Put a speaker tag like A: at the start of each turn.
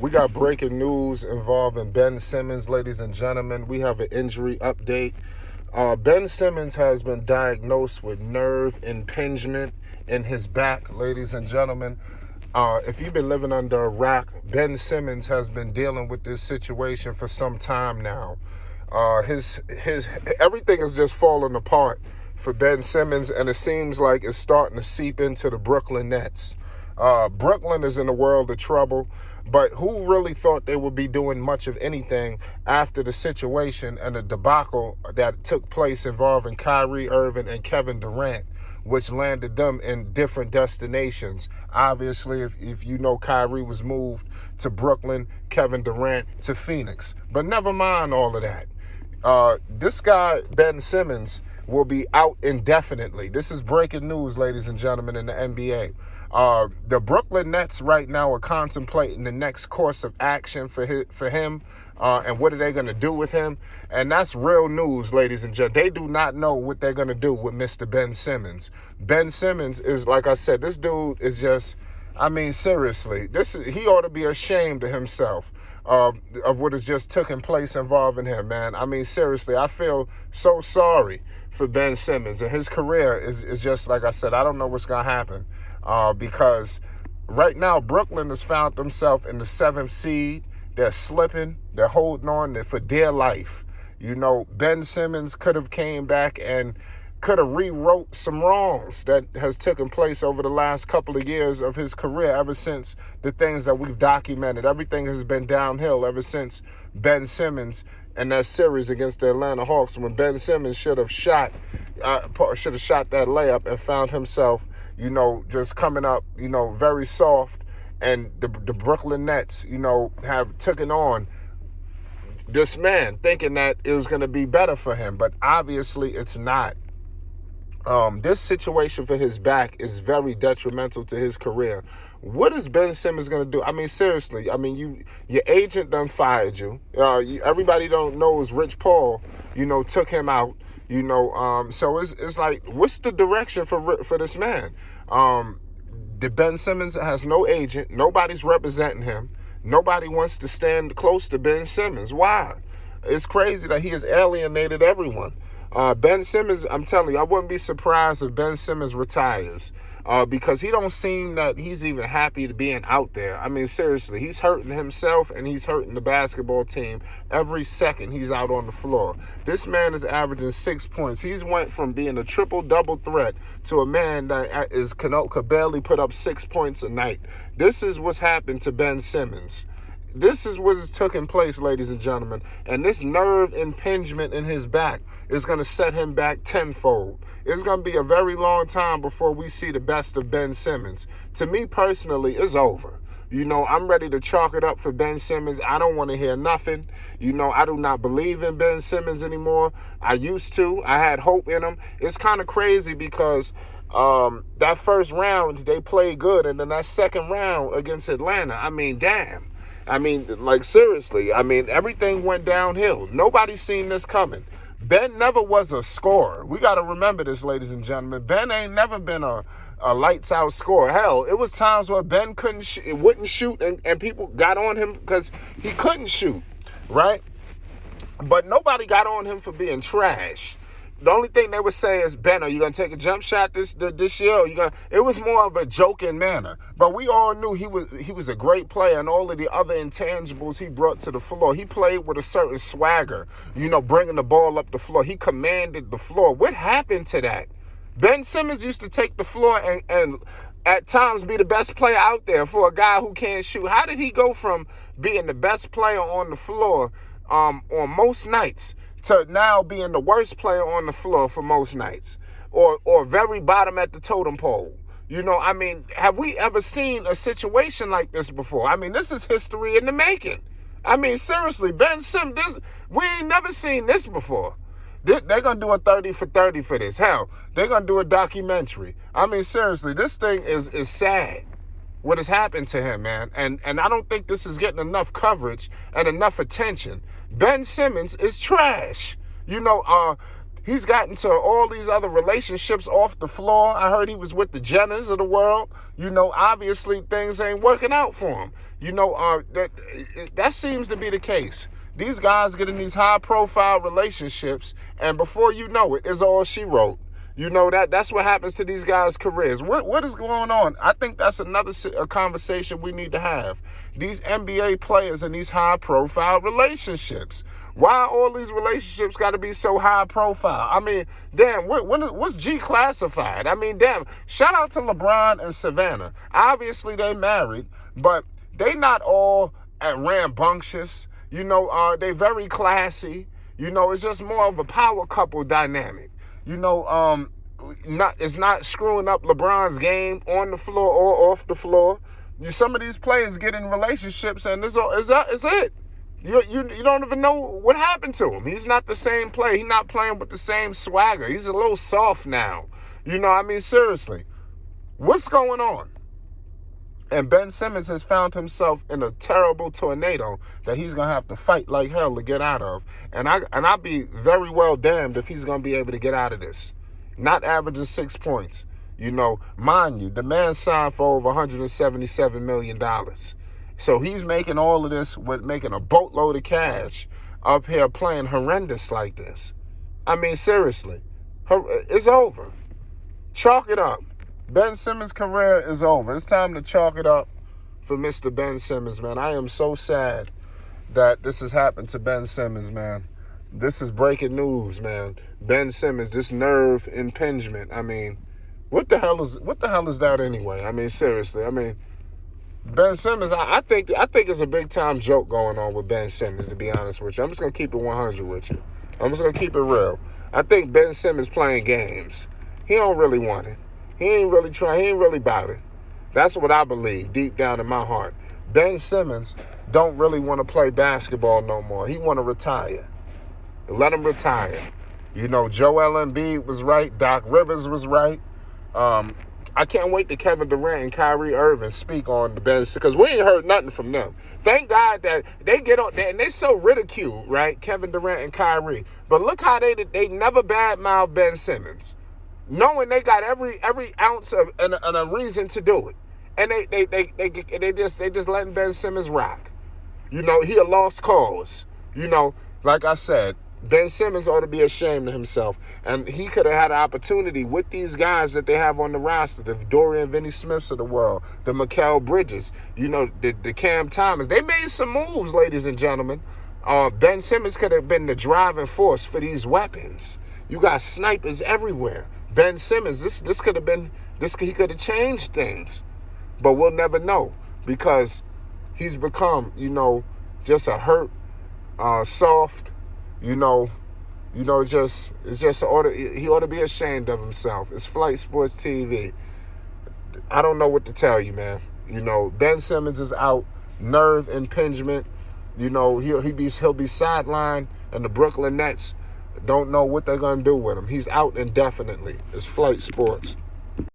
A: We got breaking news involving Ben Simmons, ladies and gentlemen. We have an injury update. Ben Simmons has been diagnosed with nerve impingement in his back, ladies and gentlemen. If you've been living under a rock, Ben Simmons has been dealing with this situation for some time now. His everything is just falling apart for Ben Simmons, and it seems like it's starting to seep into the Brooklyn Nets. Brooklyn is in a world of trouble, but who really thought they would be doing much of anything after the situation and the debacle that took place involving Kyrie Irving and Kevin Durant, which landed them in different destinations. Obviously, if you know, Kyrie was moved to Brooklyn, Kevin Durant to Phoenix. But never mind all of that. This guy, Ben Simmons, will be out indefinitely. This is breaking news, ladies and gentlemen, in the NBA. The Brooklyn Nets right now are contemplating the next course of action for him, and what are they going to do with him. And that's real news, ladies and gentlemen. They do not know what they're going to do with Mr. Ben Simmons. Ben Simmons is, like I said, this dude is just, I mean, seriously, he ought to be ashamed of himself. Of what has just taken place involving him, man. I mean, seriously, I feel so sorry for Ben Simmons. And his career is just, like I said, I don't know what's going to happen. Because right now, Brooklyn has found themselves in the 7th seed. They're slipping. They're holding on for dear life. You know, Ben Simmons could have came back and could have rewrote some wrongs that has taken place over the last couple of years of his career, ever since the things that we've documented. Everything has been downhill ever since Ben Simmons and that series against the Atlanta Hawks, when Ben Simmons should have shot that layup and found himself, you know, just coming up, you know, very soft. And the Brooklyn Nets, you know, have taken on this man thinking that it was going to be better for him, but obviously it's not. This situation for his back is very detrimental to his career. What is Ben Simmons going to do? I mean, seriously, I mean, your agent done fired you. Everybody don't know is Rich Paul, you know, took him out, you know. So it's like, what's the direction for this man? Ben Simmons has no agent. Nobody's representing him. Nobody wants to stand close to Ben Simmons. Why? It's crazy that he has alienated everyone. Ben Simmons, I'm telling you, I wouldn't be surprised if Ben Simmons retires, because he don't seem that he's even happy to being out there. I mean, seriously, he's hurting himself and he's hurting the basketball team every second he's out on the floor. This man is averaging 6 points. He's went from being a triple-double threat to a man that could barely put up 6 points a night. This is what's happened to Ben Simmons. This is what is taking place, ladies and gentlemen. And this nerve impingement in his back is going to set him back tenfold. It's going to be a very long time before we see the best of Ben Simmons. To me personally, it's over. You know, I'm ready to chalk it up for Ben Simmons. I don't want to hear nothing. You know, I do not believe in Ben Simmons anymore. I used to. I had hope in him. It's kind of crazy because that first round, they played good. And then that second round against Atlanta, I mean, damn. I mean, like, seriously, I mean, everything went downhill. Nobody's seen this coming. Ben never was a scorer. We got to remember this, ladies and gentlemen. Ben ain't never been a lights-out scorer. Hell, it was times where Ben wouldn't shoot, and people got on him because he couldn't shoot, right? But nobody got on him for being trash. The only thing they would say is, Ben, are you going to take a jump shot this year? Or it was more of a joking manner. But we all knew he was a great player, and all of the other intangibles he brought to the floor. He played with a certain swagger, you know, bringing the ball up the floor. He commanded the floor. What happened to that? Ben Simmons used to take the floor and at times be the best player out there for a guy who can't shoot. How did he go from being the best player on the floor on most nights to now being the worst player on the floor for most nights, or very bottom at the totem pole? You know, I mean, have we ever seen a situation like this before? I mean, this is history in the making. I mean, seriously, Ben Simmons, we ain't never seen this before. They're going to do a 30 for 30 for this. Hell, they're going to do a documentary. I mean, seriously, this thing is sad. What has happened to him, man. And I don't think this is getting enough coverage and enough attention. Ben Simmons is trash. You know, He's gotten to all these other relationships off the floor. I heard he was with the Jenners of the world. Obviously things ain't working out for him. That seems to be the case. These guys get in these high-profile relationships, and before you know it, it's all she wrote. That's what happens to these guys' careers. What is going on? I think that's another conversation we need to have. These NBA players in these high-profile relationships. Why all these relationships got to be so high-profile? I mean, damn, what's G classified? I mean, damn, shout out to LeBron and Savannah. Obviously, they married, but they not all rambunctious. They very classy. It's just more of a power couple dynamic. It's not screwing up LeBron's game on the floor or off the floor. Some of these players get in relationships and it's it. You don't even know what happened to him. He's not the same player. He's not playing with the same swagger. He's a little soft now. Seriously, what's going on? And Ben Simmons has found himself in a terrible tornado that he's going to have to fight like hell to get out of. And I'd be very well damned if he's going to be able to get out of this. Not averaging 6 points. Mind you, the man signed for over $177 million. So he's making all of this with making a boatload of cash up here playing horrendous like this. I mean, seriously, it's over. Chalk it up. Ben Simmons' career is over. It's time to chalk it up for Mr. Ben Simmons, man. I am so sad that this has happened to Ben Simmons, man. This is breaking news, man. Ben Simmons, this nerve impingement. I mean, what the hell is that anyway? I mean, seriously. I mean, Ben Simmons, I think it's a big time joke going on with Ben Simmons, to be honest with you. I'm just gonna keep it 100 with you. I'm just gonna keep it real. I think Ben Simmons playing games. He don't really want it. He ain't really trying. He ain't really about it. That's what I believe deep down in my heart. Ben Simmons don't really want to play basketball no more. He want to retire. Let him retire. Joel Embiid was right. Doc Rivers was right. I can't wait to Kevin Durant and Kyrie Irving speak on the Ben, because we ain't heard nothing from them. Thank God that they get on there and they so ridiculed, right? Kevin Durant and Kyrie. But look how they never badmouth Ben Simmons, knowing they got every ounce of and a reason to do it, and they just letting Ben Simmons rock. He a lost cause. Like I said, Ben Simmons ought to be ashamed of himself, and he could have had an opportunity with these guys that they have on the roster, the Dorian Finney-Smiths of the world, the Mikal Bridges, the Cam Thomas. They made some moves, ladies and gentlemen. Ben Simmons could have been the driving force for these weapons. You got snipers everywhere. Ben Simmons, this could have been, he could have changed things. But we'll never know, because he's become, just a hurt, soft, he ought to be ashamed of himself. It's Flight Sports TV. I don't know what to tell you, man. Ben Simmons is out, nerve impingement. He'll be sidelined, and the Brooklyn Nets don't know what they're going to do with him. He's out indefinitely. It's Flight Sports.